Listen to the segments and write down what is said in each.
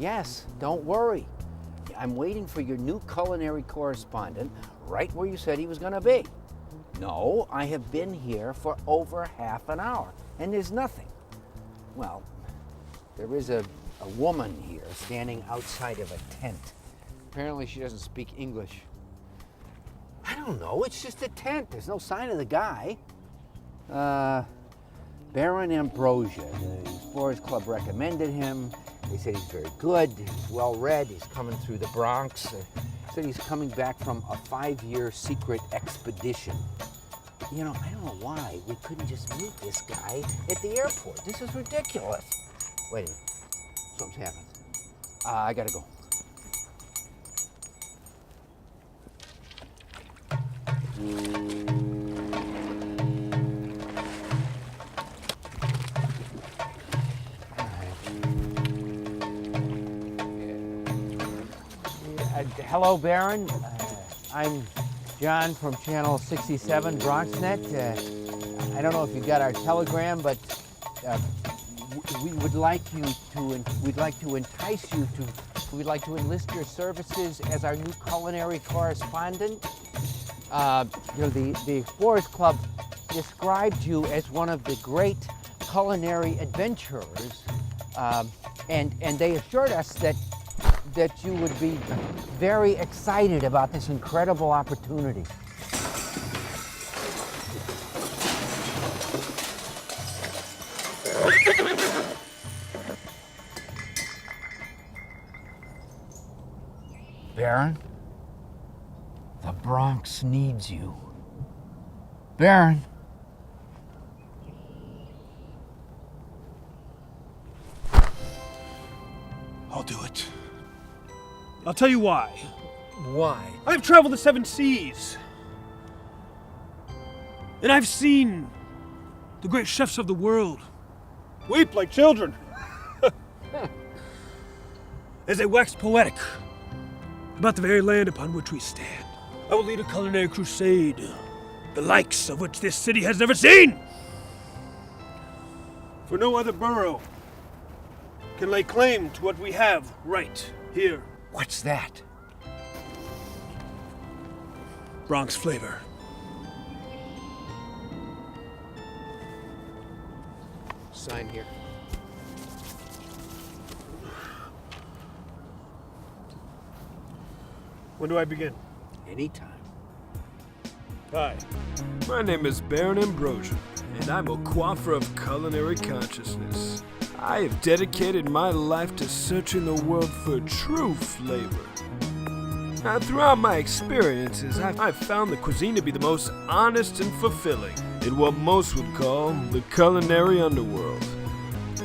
Yes, don't worry. I'm waiting for your new culinary correspondent right where you said he was going to be. No, I have been here for over half an hour, and there's nothing. Well, there is a woman here standing outside of a tent. Apparently she doesn't speak English. I don't know, it's just a tent. There's no sign of the guy. Baron Ambrosia, the Explorers Club recommended him. They said he's very good, he's well-read, he's coming through the Bronx. Said he's coming back from a 5-year secret expedition. You know, I don't know why we couldn't just meet this guy at the airport. This is ridiculous. Wait a minute, something's happened. I gotta go. Hello, Baron. I'm John from Channel 67, BronxNet. I don't know if you got our telegram, but we'd like to enlist your services as our new culinary correspondent. The Explorers Club described you as one of the great culinary adventurers, and they assured us that you would be very excited about this incredible opportunity. Baron, the Bronx needs you. Baron. I'll do it. I'll tell you why. Why? I've traveled the 7 seas. And I've seen the great chefs of the world weep like children as they wax poetic about the very land upon which we stand. I will lead a culinary crusade, the likes of which this city has never seen. For no other borough can lay claim to what we have right here. What's that? Bronx Flavor. Sign here. When do I begin? Anytime. Hi. My name is Baron Ambrosia, and I'm a coiffeur of culinary consciousness. I have dedicated my life to searching the world for true flavor. Now, throughout my experiences, I've found the cuisine to be the most honest and fulfilling in what most would call the culinary underworld.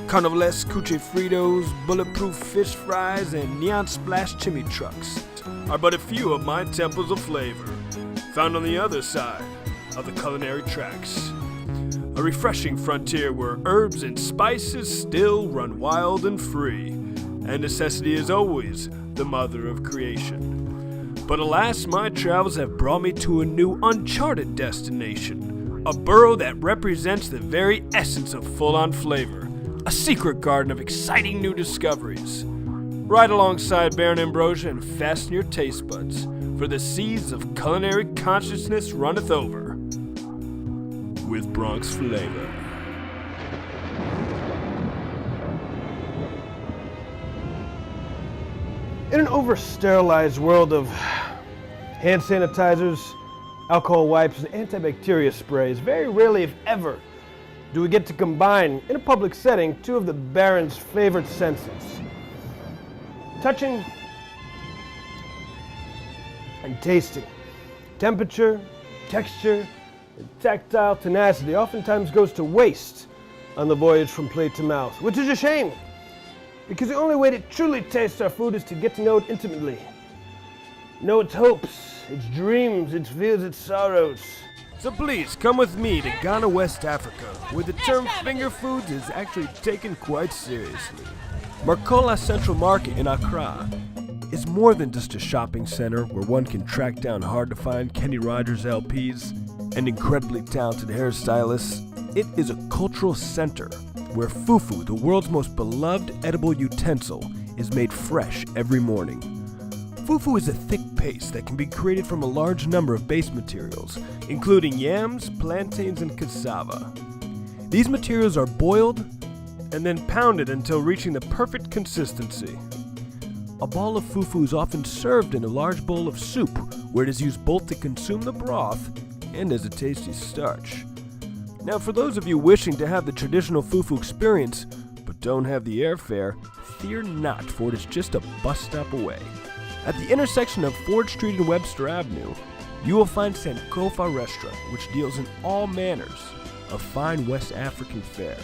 Carnivalesque cuche fritos, bulletproof fish fries, and neon splash chimney trucks are but a few of my temples of flavor, found on the other side of the culinary tracks. A refreshing frontier where herbs and spices still run wild and free, and necessity is always the mother of creation. But alas, my travels have brought me to a new uncharted destination, a borough that represents the very essence of full-on flavor, a secret garden of exciting new discoveries. Ride alongside Baron Ambrosia and fasten your taste buds, for the seas of culinary consciousness runneth over with Bronx Flavor. In an over-sterilized world of hand sanitizers, alcohol wipes, and antibacterial sprays, very rarely, if ever, do we get to combine, in a public setting, two of the Baron's favorite senses: touching and tasting. Temperature, texture, and tactile tenacity oftentimes goes to waste on the voyage from plate to mouth, which is a shame, because the only way to truly taste our food is to get to know it intimately. Know its hopes, its dreams, its fears, its sorrows. So please, come with me to Ghana, West Africa, where the term finger foods is actually taken quite seriously. Marcola Central Market in Accra is more than just a shopping center where one can track down hard-to-find Kenny Rogers LPs and incredibly talented hairstylists. It is a cultural center where fufu, the world's most beloved edible utensil, is made fresh every morning. Fufu is a thick paste that can be created from a large number of base materials, including yams, plantains, and cassava. These materials are boiled and then pounded until reaching the perfect consistency. A ball of fufu is often served in a large bowl of soup, where it is used both to consume the broth and as a tasty starch. Now, for those of you wishing to have the traditional fufu experience, but don't have the airfare, fear not, for it is just a bus stop away. At the intersection of Ford Street and Webster Avenue, you will find Sankofa Restaurant, which deals in all manners of fine West African fare.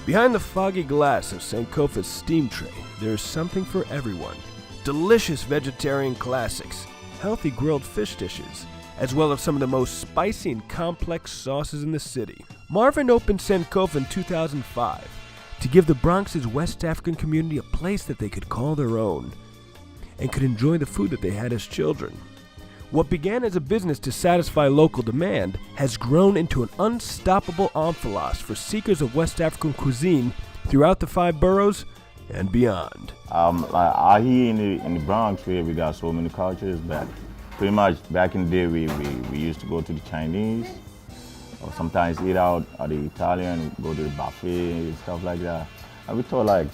Behind the foggy glass of Sankofa's steam tray, there is something for everyone. Delicious vegetarian classics, healthy grilled fish dishes, as well as some of the most spicy and complex sauces in the city. Marvin opened Sankofa in 2005 to give the Bronx's West African community a place that they could call their own and could enjoy the food that they had as children. What began as a business to satisfy local demand has grown into an unstoppable enfilade for seekers of West African cuisine throughout the 5 boroughs and beyond. Out here in the Bronx, where we got so many cultures, but pretty much back in the day, we used to go to the Chinese, or sometimes eat out at the Italian, go to the buffet and stuff like that. And we thought like,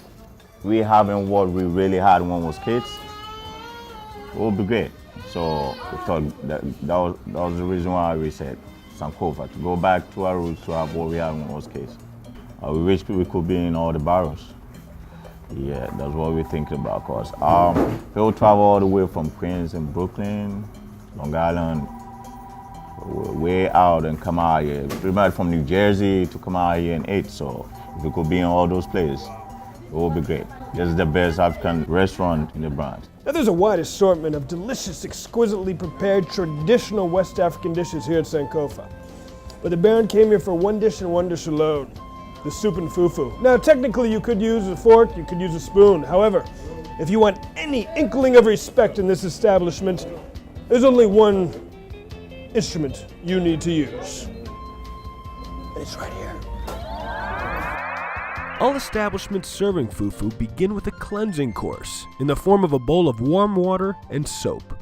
we having what we really had when we was kids, it would be great. So we thought that was the reason why we said Sankofa, to go back to our roots, to have what we had when we was kids. We wish we could be in all the boroughs. Yeah, that's what we're thinking about, cause people travel all the way from Queens and Brooklyn, Long Island, way out and come out here. Pretty much from New Jersey to come out here and eat. So if we could be in all those places, it would be great. This is the best African restaurant in the Bronx. Now there's a wide assortment of delicious, exquisitely prepared traditional West African dishes here at Sankofa. But the Baron came here for one dish and one dish alone, the soup and fufu. Now technically you could use a fork, you could use a spoon. However, if you want any inkling of respect in this establishment, there's only one instrument you need to use. And it's right here. All establishments serving fufu begin with a cleansing course in the form of a bowl of warm water and soap.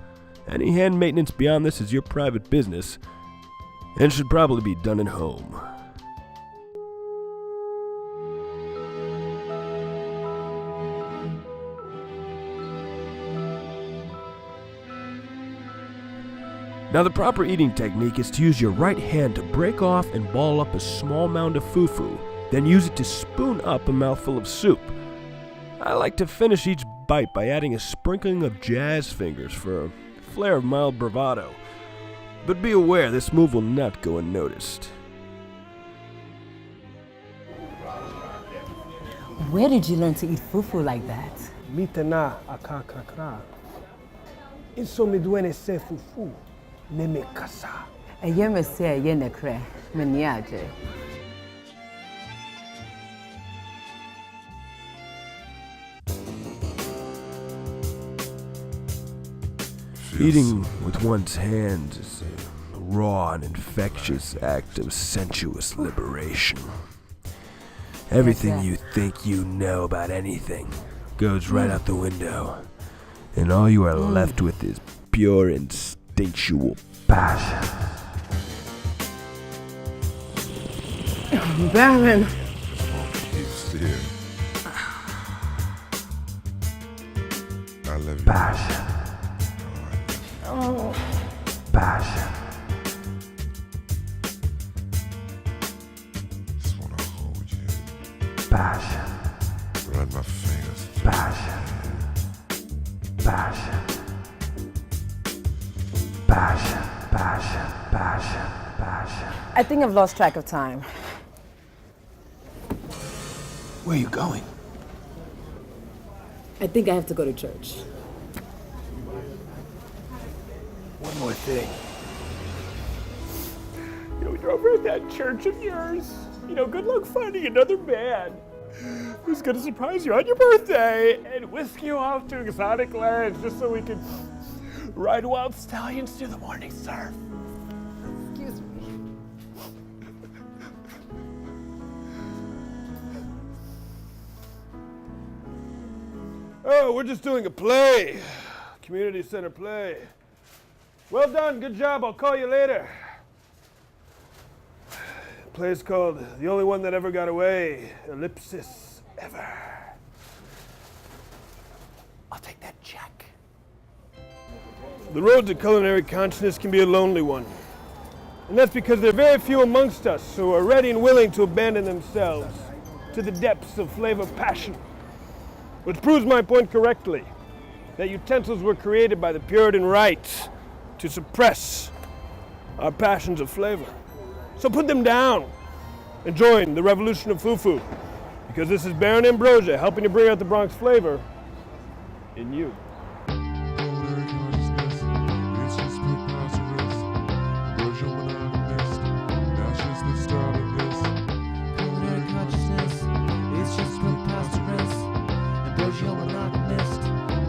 Any hand maintenance beyond this is your private business and should probably be done at home. Now, the proper eating technique is to use your right hand to break off and ball up a small mound of fufu, then use it to spoon up a mouthful of soup. I like to finish each bite by adding a sprinkling of jazz fingers for a flair of mild bravado. But be aware, this move will not go unnoticed. Where did you learn to eat fufu like that? Mitana akakakra. Inso me duene se fufu. Neme kasa. Eye me se eye ne kre, me niaje. Eating with one's hands is a raw and infectious act of sensuous liberation. Everything you think you know about anything goes right out the window, and all you are left with is pure instinctual passion. Baron. Here. I love you. Passion. Oh. Passion. Just wanna hold you. Passion. Run my fingers through Passion. Passion. Passion. Passion. Passion. Passion. I think I've lost track of time. Where are you going? I think I have to go to church. One more thing. You're over at that church of yours. Good luck finding another man who's gonna surprise you on your birthday and whisk you off to exotic lands just so we can ride wild stallions through the morning surf. Excuse me. Oh, we're just doing a play. Community center play. Well done, good job, I'll call you later. The play's called The Only One That Ever Got Away, ellipsis ever. I'll take that check. The road to culinary consciousness can be a lonely one. And that's because there are very few amongst us who are ready and willing to abandon themselves to the depths of flavor passion. Which proves my point correctly, that utensils were created by the Puritan right to suppress our passions of flavor. So put them down and join the revolution of fufu, because this is Baron Ambrosia helping to bring out the Bronx flavor in you. Culinary consciousness, it's just preposterous. Ambrosia monogamist, that's just the start of this. Culinary consciousness, it's just preposterous. Ambrosia monogamist,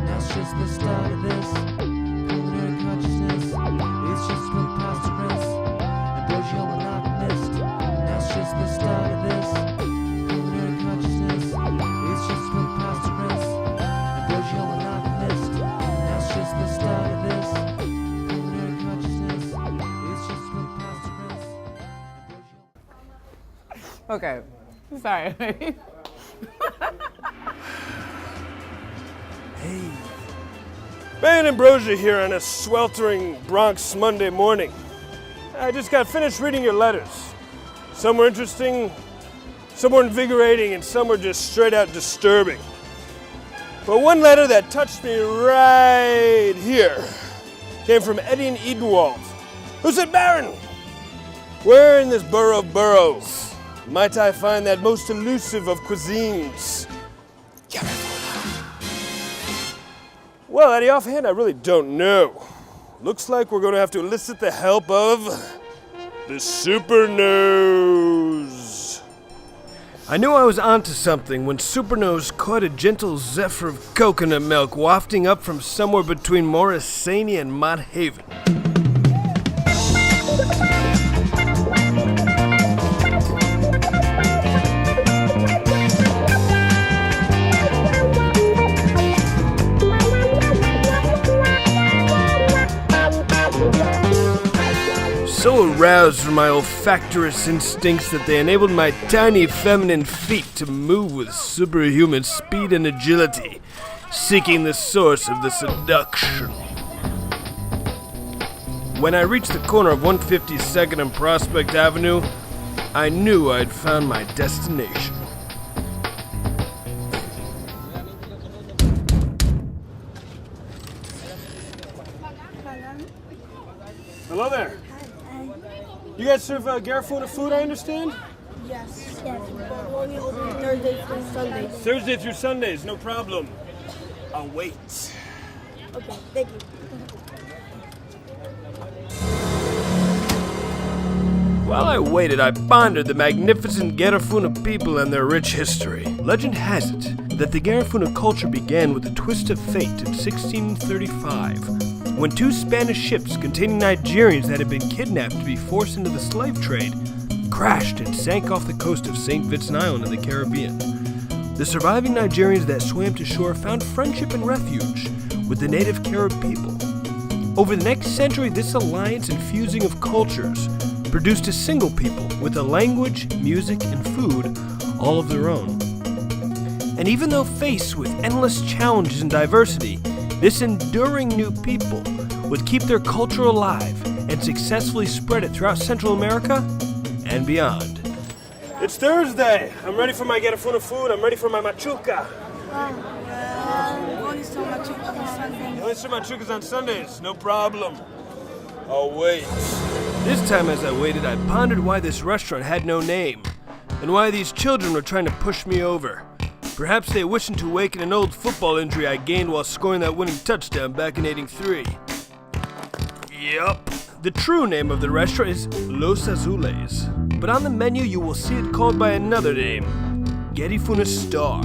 that's just the start of this. Culinary consciousness, it's just preposterous. Ambrosia monogamist, that's just the start of this. Culinary consciousness, it's just preposterous. Ambrosia monogamist, that's just the start of this. Culinary consciousness, it's just preposterous. Okay, sorry. Baron Ambrosia here on a sweltering Bronx Monday morning. I just got finished reading your letters. Some were interesting, some were invigorating, and some were just straight out disturbing. But one letter that touched me right here came from Eddie in Edenwald, who said, Baron, where in this borough of boroughs might I find that most elusive of cuisines? Well, Eddie, offhand, I really don't know. Looks like we're going to have to elicit the help of the Super Nose. I knew I was onto something when Supernose caught a gentle zephyr of coconut milk wafting up from somewhere between Morrisania and Mott Haven. So aroused from my olfactorous instincts that they enabled my tiny feminine feet to move with superhuman speed and agility, seeking the source of the seduction. When I reached the corner of 152nd and Prospect Avenue, I knew I'd found my destination. Hello there. You guys serve Garifuna food, I understand? Yes. Yes. We're only open Thursday through Sunday. Thursday through Sundays, no problem. I'll wait. Okay, thank you. While I waited, I pondered the magnificent Garifuna people and their rich history. Legend has it that the Garifuna culture began with a twist of fate in 1635, when two Spanish ships containing Nigerians that had been kidnapped to be forced into the slave trade crashed and sank off the coast of St. Vincent Island in the Caribbean. The surviving Nigerians that swam to shore found friendship and refuge with the native Carib people. Over the next century, this alliance and fusing of cultures produced a single people with a language, music, and food all of their own. And even though faced with endless challenges and diversity, this enduring new people would keep their culture alive and successfully spread it throughout Central America and beyond. It's Thursday. I'm ready for my Garifuna food. I'm ready for my machuca. Only so much on Sunday. Only serve machucas on Sundays, no problem. I'll wait. This time as I waited, I pondered why this restaurant had no name, and why these children were trying to push me over. Perhaps they wishing to awaken an old football injury I gained while scoring that winning touchdown back in '83. Yup. The true name of the restaurant is Los Azules, but on the menu you will see it called by another name, Garifuna Star.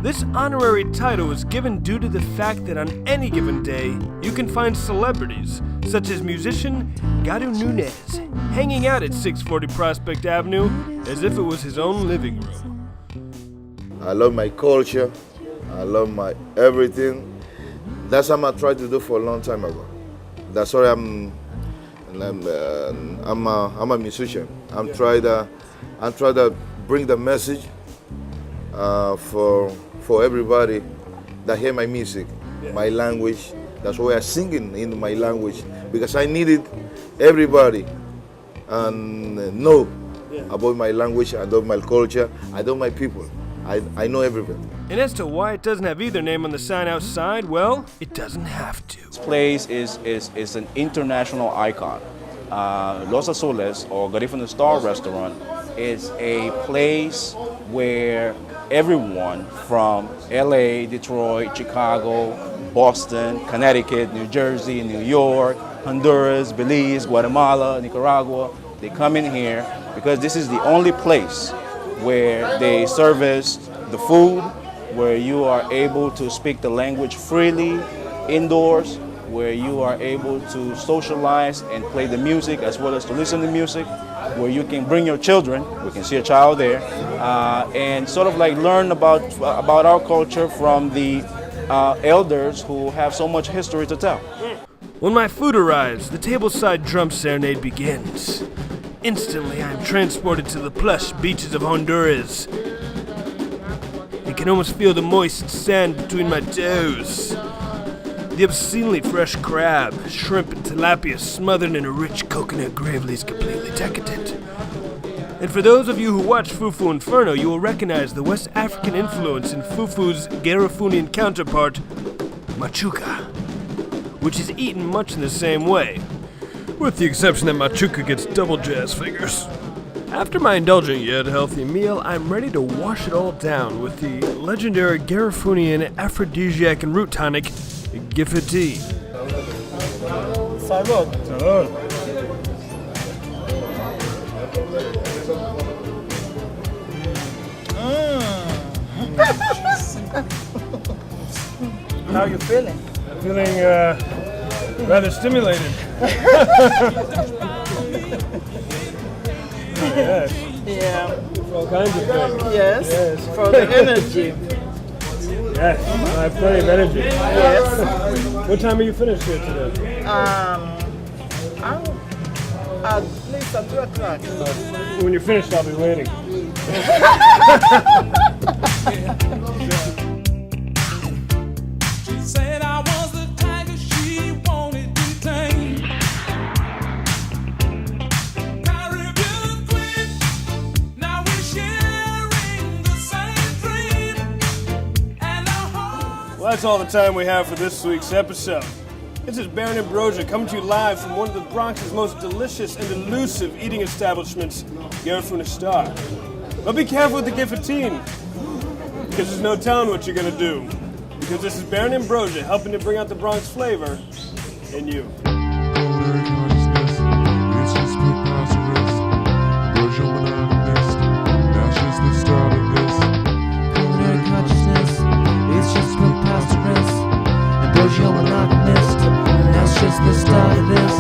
This honorary title was given due to the fact that on any given day, you can find celebrities, such as musician Garu Nunez, hanging out at 640 Prospect Avenue as if it was his own living room. I love my culture. I love my everything. That's what I tried to do for a long time ago. That's why I'm a musician. I'm trying to bring the message for everybody that hear my music, my language. That's why I'm singing in my language, because I needed everybody and know about my language, I know my culture, I know my people. I know everything. And as to why it doesn't have either name on the sign outside, well, it doesn't have to. This place is an international icon. Los Azules, or Garifuna Star Restaurant, is a place where everyone from LA, Detroit, Chicago, Boston, Connecticut, New Jersey, New York, Honduras, Belize, Guatemala, Nicaragua, they come in here because this is the only place where they service the food, where you are able to speak the language freely indoors, where you are able to socialize and play the music as well as to listen to music, where you can bring your children, we can see a child there, and sort of like learn about our culture from the elders who have so much history to tell. When my food arrives, the tableside drum serenade begins. Instantly, I am transported to the plush beaches of Honduras. I can almost feel the moist sand between my toes. The obscenely fresh crab, shrimp, and tilapia smothered in a rich coconut gravy is completely decadent. And for those of you who watch Fufu Inferno, you will recognize the West African influence in Fufu's Garifunian counterpart, machuca, which is eaten much in the same way, with the exception that machuca gets double jazz fingers. After my indulgent yet healthy meal, I'm ready to wash it all down with the legendary Garifunian aphrodisiac and root tonic, Gifiti. Salud. Salud. How are you feeling? Feeling rather stimulated. Yes. Yeah. For all kinds of things. Yes. Yes. For the energy. Yes. I have plenty of energy. Yes. What time are you finished here today? At least at 2 o'clock. When you're finished, I'll be waiting. She said I was the tiger she wanted to tame. Caribbean queen, now we're sharing the same dream. And our hearts. Well, that's all the time we have for this week's episode. This is Baron Ambrosia coming to you live from one of the Bronx's most delicious and elusive eating establishments, Garifuna Star. But be careful with the guillotine, because there's no telling what you're going to do. Because this is Baron Ambrosia helping to bring out the Bronx flavor in you. Culinary consciousness, it's just preposterous. Ambrosia monogamist, that's just the start of this. Culinary consciousness, it's just preposterous. Ambrosia monogamist, and that's just the start of this.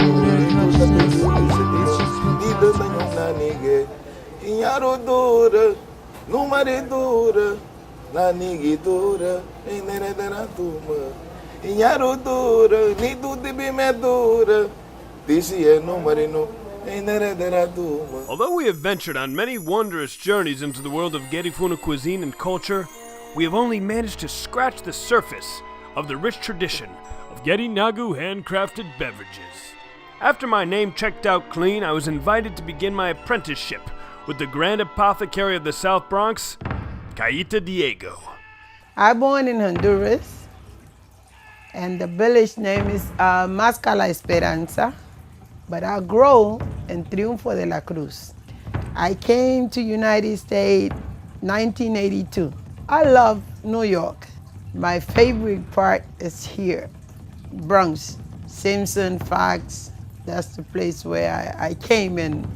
Culinary consciousness, it's just preposterous. Inharodora, numaredora, nanigidora, enerederatuma. Inharodora, nidudibimedora, disia numarino, enerederatuma. Although we have ventured on many wondrous journeys into the world of Garifuna cuisine and culture, we have only managed to scratch the surface of the rich tradition of Gedi Nagu handcrafted beverages. After my name checked out clean, I was invited to begin my apprenticeship with the Grand Apothecary of the South Bronx, Caita Diego. I born in Honduras, and the village name is Masca La Esperanza, but I grow in Triunfo de la Cruz. I came to United States 1982. I love New York. My favorite part is here, Bronx, Simpson, Fox. That's the place where I came and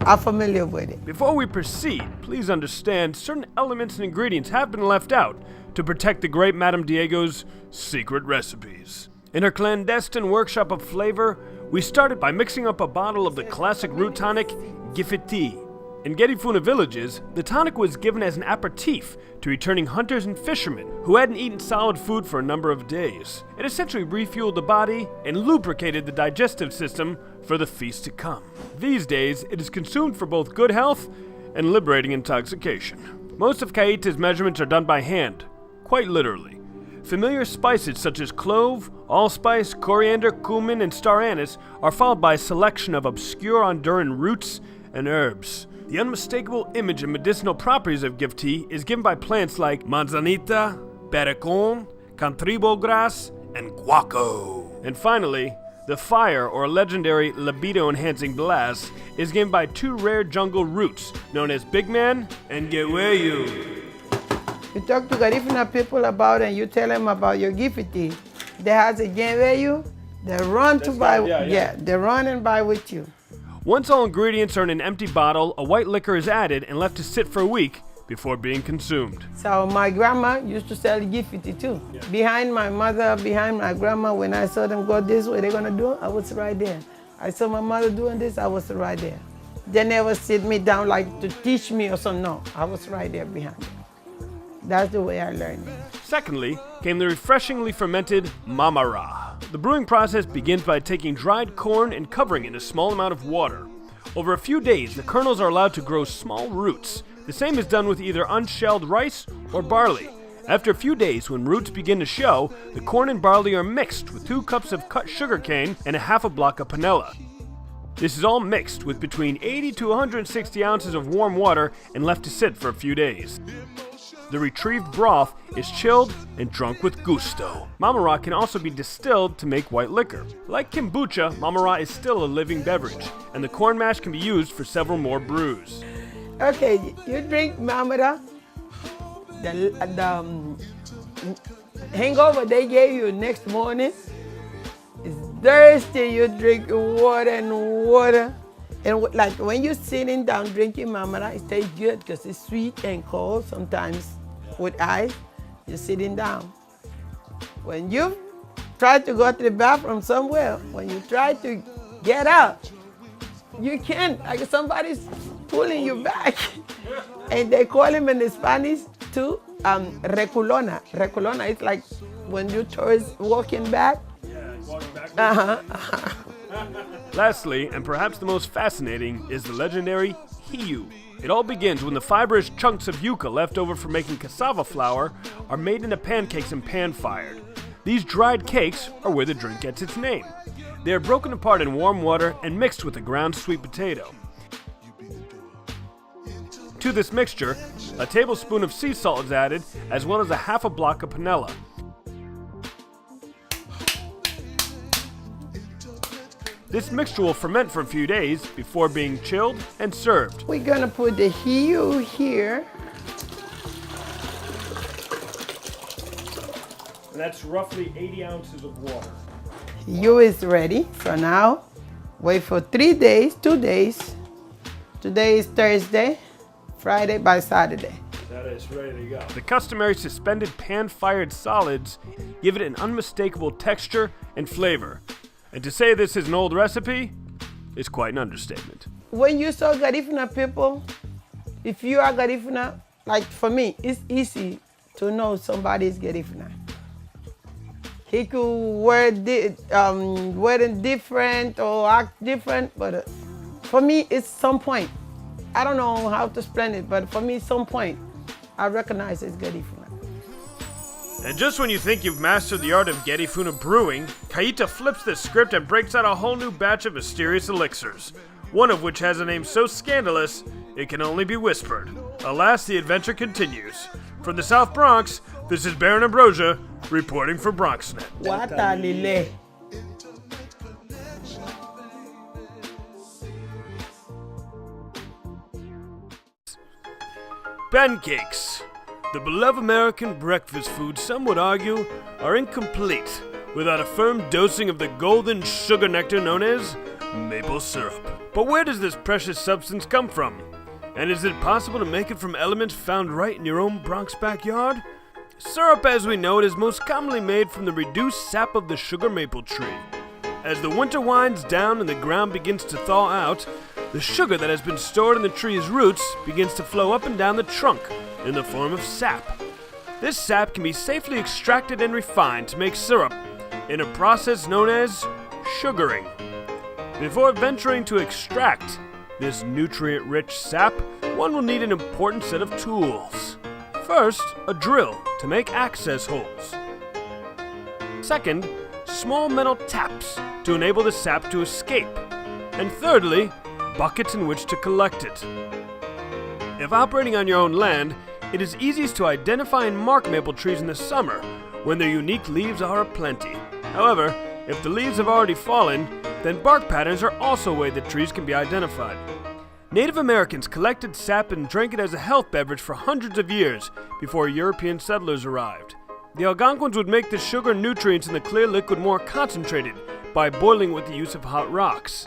I'm familiar with it. Before we proceed, please understand certain elements and ingredients have been left out to protect the great Madame Diego's secret recipes. In her clandestine workshop of flavor, we started by mixing up a bottle of the classic root tonic, Gifiti. In Garifuna villages, the tonic was given as an aperitif to returning hunters and fishermen who hadn't eaten solid food for a number of days. It essentially refueled the body and lubricated the digestive system for the feast to come. These days, it is consumed for both good health and liberating intoxication. Most of Caita's measurements are done by hand, quite literally. Familiar spices such as clove, allspice, coriander, cumin, and star anise are followed by a selection of obscure Honduran roots and herbs. The unmistakable image and medicinal properties of gift tea is given by plants like manzanita, pericon, cantribo grass, and guaco. And finally, the fire or legendary libido-enhancing blast is given by two rare jungle roots known as Big Man and Geweyu. You talk to Garifuna people about it and you tell them about your gift tea. They have a Geweyu, they run to buy, they run and buy with you. Once all ingredients are in an empty bottle, a white liquor is added and left to sit for a week before being consumed. So my grandma used to sell gift tea too. Yeah. Behind my mother, behind my grandma, when I saw them go this way, they're gonna do it, I was right there. I saw my mother doing this, I was right there. They never sit me down like to teach me or something, no. I was right there behind them. That's the way I learned it. Secondly, came the refreshingly fermented mamara. The brewing process begins by taking dried corn and covering it in a small amount of water. Over a few days, the kernels are allowed to grow small roots. The same is done with either unshelled rice or barley. After a few days, when roots begin to show, the corn and barley are mixed with 2 cups of cut sugar cane and a half a block of panela. This is all mixed with between 80 to 160 ounces of warm water and left to sit for a few days. The retrieved broth is chilled and drunk with gusto. Mamara can also be distilled to make white liquor. Like kombucha, mamara is still a living beverage, and the corn mash can be used for several more brews. Okay, you drink mamara, the hangover they gave you next morning is thirsty, you drink water and water. And like when you're sitting down drinking mamara, it tastes good because it's sweet and cold sometimes. With ice, you're sitting down. When you try to go to the bathroom somewhere, when you try to get out, you can't, like somebody's pulling you back. And they call him in the Spanish too, reculona. Reculona is like when you tourists walking back. Yeah, walking back. Lastly, and perhaps the most fascinating, is the legendary hiyu. It all begins when the fibrous chunks of yucca left over from making cassava flour are made into pancakes and pan-fired. These dried cakes are where the drink gets its name. They are broken apart in warm water and mixed with a ground sweet potato. To this mixture, a tablespoon of sea salt is added, as well as a half a block of panela. This mixture will ferment for a few days before being chilled and served. We're gonna put the hiyu here. And that's roughly 80 ounces of water. Hiyu is ready, so now wait for 3 days, 2 days. Today is Thursday, Friday by Saturday. That is ready to go. The customary suspended pan-fired solids give it an unmistakable texture and flavor. And to say this is an old recipe is quite an understatement. When you saw Garifuna people, if you are Garifuna, like for me, it's easy to know somebody is Garifuna. He could wear different or act different, but for me, it's some point. I don't know how to explain it, but for me, some point, I recognize it's Garifuna. And just when you think you've mastered the art of Garifuna brewing, Caita flips the script and breaks out a whole new batch of mysterious elixirs, one of which has a name so scandalous it can only be whispered. Alas, the adventure continues. From the South Bronx, this is Baron Ambrosia, reporting for BronxNet. Watalile. Pancakes. The beloved American breakfast food, some would argue, are incomplete without a firm dosing of the golden sugar nectar known as maple syrup. But where does this precious substance come from? And is it possible to make it from elements found right in your own Bronx backyard? Syrup, as we know it, is most commonly made from the reduced sap of the sugar maple tree. As the winter winds down and the ground begins to thaw out, The sugar that has been stored in the tree's roots begins to flow up and down the trunk in the form of sap. This sap can be safely extracted and refined to make syrup in a process known as sugaring. Before venturing to extract this nutrient-rich sap, one will need an important set of tools. First, a drill to make access holes. Second, small metal taps to enable the sap to escape. And thirdly, buckets in which to collect it. If operating on your own land, it is easiest to identify and mark maple trees in the summer when their unique leaves are aplenty. However, if the leaves have already fallen, then bark patterns are also a way that trees can be identified. Native Americans collected sap and drank it as a health beverage for hundreds of years before European settlers arrived. The Algonquins would make the sugar and nutrients in the clear liquid more concentrated by boiling with the use of hot rocks.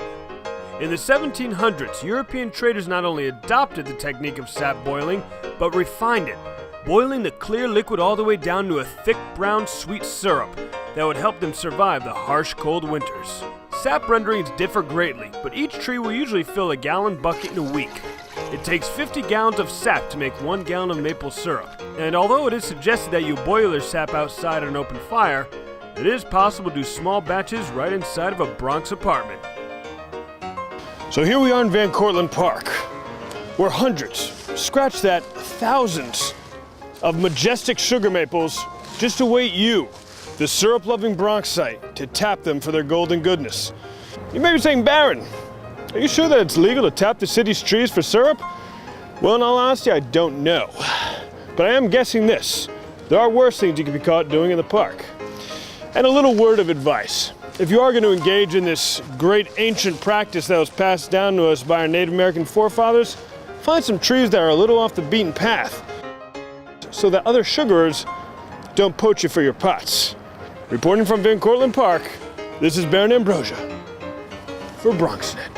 In the 1700s, European traders not only adopted the technique of sap boiling, but refined it, boiling the clear liquid all the way down to a thick brown sweet syrup that would help them survive the harsh cold winters. Sap renderings differ greatly, but each tree will usually fill a gallon bucket in a week. It takes 50 gallons of sap to make 1 gallon of maple syrup, and although it is suggested that you boil your sap outside on an open fire, it is possible to do small batches right inside of a Bronx apartment. So here we are in Van Cortlandt Park, where hundreds, scratch that, thousands of majestic sugar maples just await you, the syrup-loving Bronxite, to tap them for their golden goodness. You may be saying, Baron, are you sure that it's legal to tap the city's trees for syrup? Well, in all honesty, I don't know. But I am guessing this. There are worse things you could be caught doing in the park. And a little word of advice. If you are going to engage in this great ancient practice that was passed down to us by our Native American forefathers, find some trees that are a little off the beaten path so that other sugarers don't poach you for your pots. Reporting from Van Cortlandt Park, this is Baron Ambrosia for BronxNet.